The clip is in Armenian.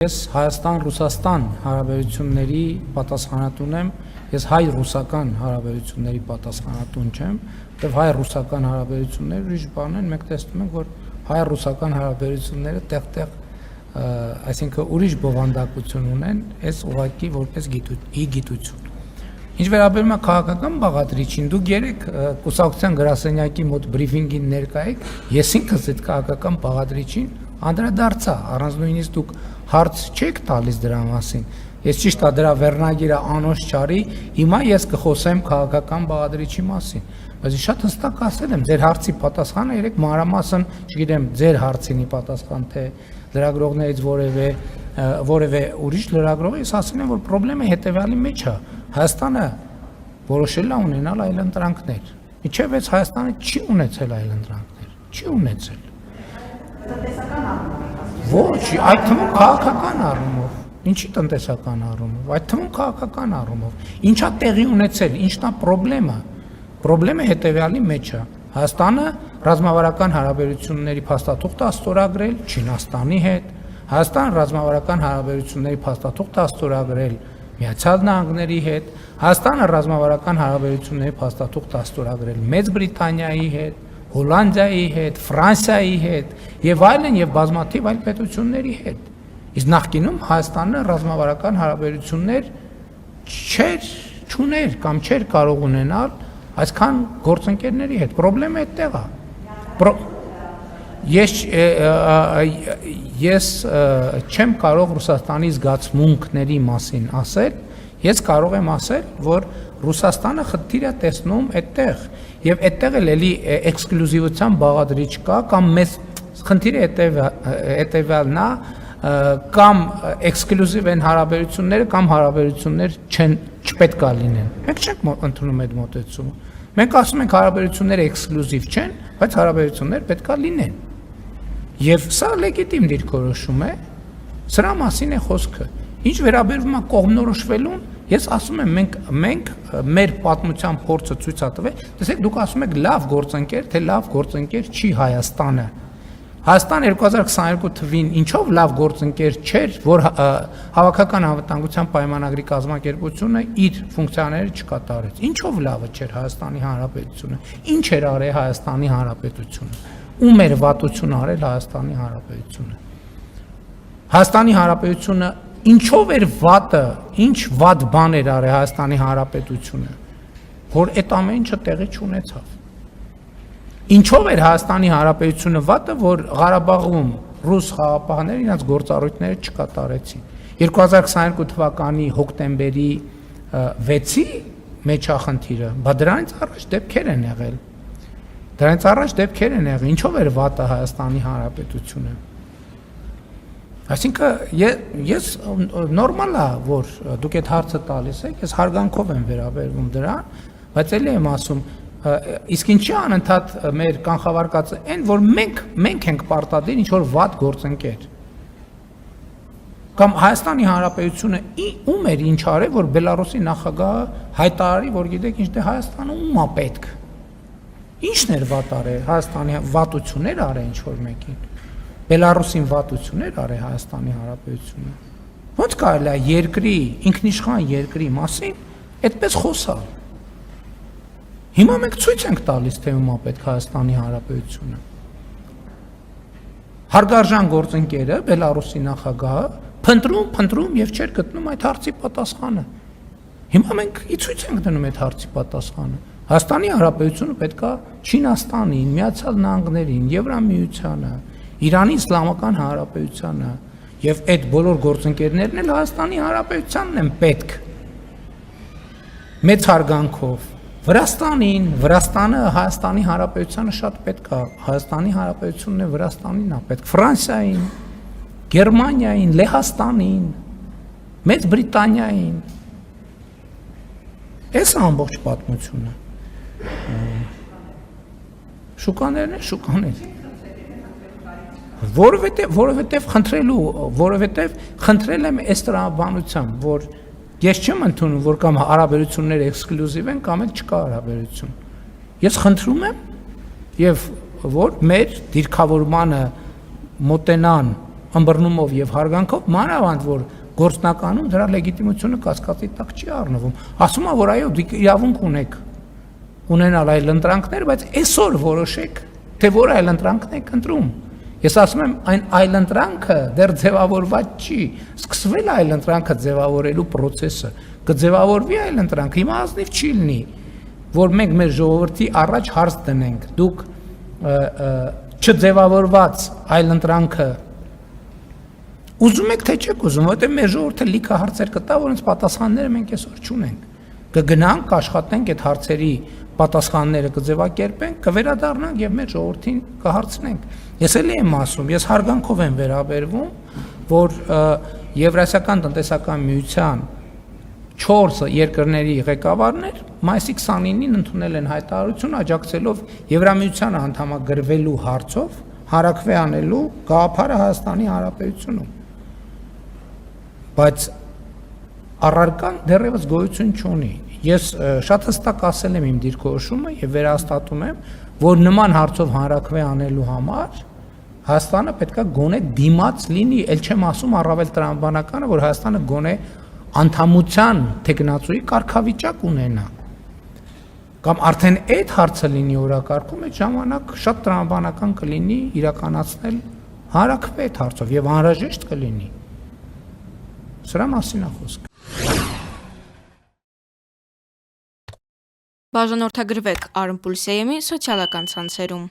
Ես Հայաստան-Ռուսաստան հարաբերությունների պատասխանատուն եմ, ես հայ-ռուսական հարաբերությունների պատասխանատուն չեմ, եւ հայ-ռուսական հարաբերությունները ուրիշ բան են, մենք տեսնում ենք, որ հայ-ռուսական հարաբերությունները տեղ-տեղ, այսինքն ուրիշ բովանդակություն ունեն, այս ուղղակի որպես գիտություն։ Ինչ վերաբերում է քաղաքական բաղադրիչին, դուք երեք կուսակցության գրասենյակի մոտ բրիֆինգին ներկա եք, ես ինքս այդ քաղաքական բաղադրիչին անդրադարձա, առանց նույնիսկ դուք հարց չեք տալիս դրա մասին։ Ես ճիշտ է դրա վերնագիրը անոնց չարի, հիմա ես կխոսեմ քաղաքական բաղադրիչի մասին։ Բայց շատ հստակ ասել եմ, ձեր հարցի պատասխանը երեք մանրամասն, չգիտեմ, ձեր հարցինի պատասխան թե լրագրողներից որևէ ուրիշ լրագրողը, ես ասել եմ, որ խնդրեմը հետևյալի մեջ է։ Հայաստանը որոշել է ունենալ այլընտրանքներ։ Մինչև այս Հայաստանը չի ունեցել այլընտրանքներ, չի ունեցել։ Տնտեսական առումով։ Ոչ, այդ թվում քաղաքական առումով։ Ինչի տնտեսական առումով, այդ թվում քաղաքական առումով։ Ինչա տեղի ունեցել, ինչն է խնդրեմը։ Խնդրեմը հետևյալի մեջ է։ Հայաստանը ռազմավարական հարաբերությունների փաստաթուղթ է ստորագրել Չինաստանի հետ, Հայաստանը ռազմավարական հարաբերությունների փաստաթուղթ է ստորագրել Միացյալ Նահանգների հետ, Հայաստանը ռազմավարական հարաբերությունների փաստաթուղթ է ստորագրել Մեծ Բրիտանիայի հետ, Հոլանդիայի հետ, Ֆրանսիայի հետ եւ այլն եւ բազմաթիվ այլ պետությունների հետ։ Իսկ նախկինում Հայաստանը ռազմավարական հարաբերություններ չուներ կամ չէր կարող ունենալ այսքան գործընկերների հետ։ Խնդրեմը այդտեղ է։ Ես չեմ կարող Ռուսաստանի զգացմունքների մասին ասել, ես կարող եմ ասել, որ Ռուսաստանը խնդիր է տեսնում այդտեղ, եւ այդտեղ էլի էքսկլյուզիվության բաղադրիչ կա, կամ մեծ խնդիրը հետևյալն է, կամ էքսկլյուզիվ են հարաբերությունները, կամ հարաբերություններ չպետք է լինեն։ Մենք չենք ընդունում այդ մոտեցումը։ Մենք ասում ենք հարաբերությունները էքսկլյուզիվ չեն, բայց հարաբերություններ պետք է լինեն։ Եվ սա լեգիտիմ դիրքորոշում է, սրա մասին է խոսքը։ Ինչ վերաբերվում է կողմնորոշվելուն, ես ասում եմ, մենք մեր պատմության փորձը ցույց է տվել, տեսեք, դուք ասում եք լավ գործընկեր, թե լավ գործընկեր չի Հայաստանը։ Հայաստան 2022 թվին ինչով լավ գործընկեր չէր, որ հավաքական անվտանգության պայմանագրի կազմակերպությունը իր ֆունկցիաները չկատարեց։ Ինչով լավը չէր Հայաստանի Հանրապետությունը։ Ինչ էր արել Հայաստանի Հանրապետությունը։ Ում էր վատություն արել Հայաստանի Հանրապետությունը։ Հայաստանի Հանրապետությունը ինչով էր վատը, ինչ վատ բան էր արել Հայաստանի Հանրապետությունը, որ այդ ամեն ինչը տեղի չունեցավ։ Ինչով էր Հայաստանի Հանրապետությունը վատը, որ Ղարաբաղում ռուս խաղապահները իրենց գործառույթները չկատարեցին։ 2022 թվականի հոկտեմբերի 6-ի մեջ է խնդիրը, բայց դրանից առաջ դեպքեր են եղել։ Դրանից առաջ դեպքեր են եղել, ինչով էր վատը Հայաստանի Հանրապետությունը։ Այսինքն ես նորմալ է, որ դուք այդ հարցը տալիս եք, ես հարգանքով եմ վերաբերվում դրան, բայց էլի եմ ասում, իսկ ինչի անընդհատ մեր կանխավարկածը այն, որ մենք ենք պարտադիր ինչ-որ վատ գործընկեր։ Կամ Հայաստանի Հանրապետությունը ում էր ինչ արել, որ Բելարուսի նախագահը հայտարարի, որ գիտեք ինչ, դե Հայաստանը ում է պետք։ Ինչն էր վատ արել, Հայաստանի վատություններ արել ինչ-որ մեկին։ Բելարուսին վատություններ արել Հայաստանի Հանրապետությունը։ Ոնց կարելի է երկրի, ինքնիշխան երկրի մասին այդպես խոսալ։ Հիմա մենք ցույց ենք տալիս, թե ում է պետք Հայաստանի Հանրապետությունը։ Հարգարժան գործընկերը, Բելարուսի նախագահը փնտրում եւ չէր գտնում այդ հարցի պատասխանը։ Հիմա մենք ցույց ենք դնում այդ հարցի պատասխանը։ Հայաստանի Հանրապետությունը պետք է Չինաստանին, Միացյալ Նահանգներին, Եվրամիությանը, Իրանի Իսլամական Հանրապետությանը եւ այդ բոլոր գործընկերներն էլ Հայաստանի Հանրապետությանն են պետք։ Մեծ հարգանքով Վրաստանին, Վրաստանը Հայաստանի Հանրապետությանը շատ պետք է, Հայաստանի Հանրապետությունն է Վրաստանին է պետք, Ֆրանսիային, Գերմանիային, Լեհաստանին, Մեծ Բրիտանիային։ Այս ամբողջ պատմությունը։ Շուկաներն են շուկաներ։ Որովհետև խնդրել եմ այս տրամաբանությամբ, որ ես չեմ ընդունում, որ կամ հարաբերությունները էքսկլյուզիվ են, կամ էլ չկա հարաբերություն։ Ես խնդրում եմ, եւ որ մեր դիրքավորմանը մոտենան ըմբռնումով եւ հարգանքով, մանավանդ որ գործնականում դրա լեգիտիմությունը կասկածի տակ չի առնվում։ Ասում եմ, որ այո, դուք իրավունք ունեք ունենալ այլ ընտրանքներ, բայց այսօր որոշեք, թե որ այլ ընտրանքն եք ընտրում։ Ես ասում եմ, այն այլ ընտրանքը դեռ ձևավորված չի, սկսվել է այլ ընտրանքը ձևավորելու process-ը, կձևավորվի այլ ընտրանք, հիմա ազնիվ չի լինի, որ մենք մեր ժողովրդի առաջ հարց դնենք, դուք չձևավորված այլ ընտրանքը ուզում եք թե չեք ուզում, որտեղ մեր ժողովուրդը լիքը հարցեր կտա, որոնց պատասխանները մենք այսօր չունենք։ Կգնանք, կաշխատենք այդ հարցերի պատասխանները կձևակերպենք, կվերադառնանք եւ մեր ժողովրդին կհարցնենք։ Ես էլի եմ ասում, ես հարգանքով եմ վերաբերվում, որ Եվրասիական տնտեսական միության 4 երկրների ղեկավարներ մայիսի 29-ին ընդունել են հայտարարություն աջակցելով Եվրամիությանը անդամագրվելու հարցով հարակվե անելու գաղափարը Հայաստանի Հանրապետությունում։ Բայց առարկան դեռևս գոյություն չունի։ Ես շատ հստակ ասել եմ իմ դիրքորոշումը եւ վերահաստատում եմ, որ նման հարցով հանրակրվե անելու համար Հայաստանը պետքա գոնե դիմաց լինի, ել չեմ ասում առավել տրամաբանականը, որ Հայաստանը գոնե անդամության տեխնացուի կարգավիճակ ունենա։ Կամ արդեն այդ հարցը լինի օրակարգում, այդ ժամանակ շատ տրամաբանական կլինի իրականացնել հանրակրվե այդ հարցով եւ անհրաժեշտ կլինի։ Սրա մասին է խոսքը։ Բաժանորդագրվեք Արմպուլսեյեմի սոցիալական ցանցերում։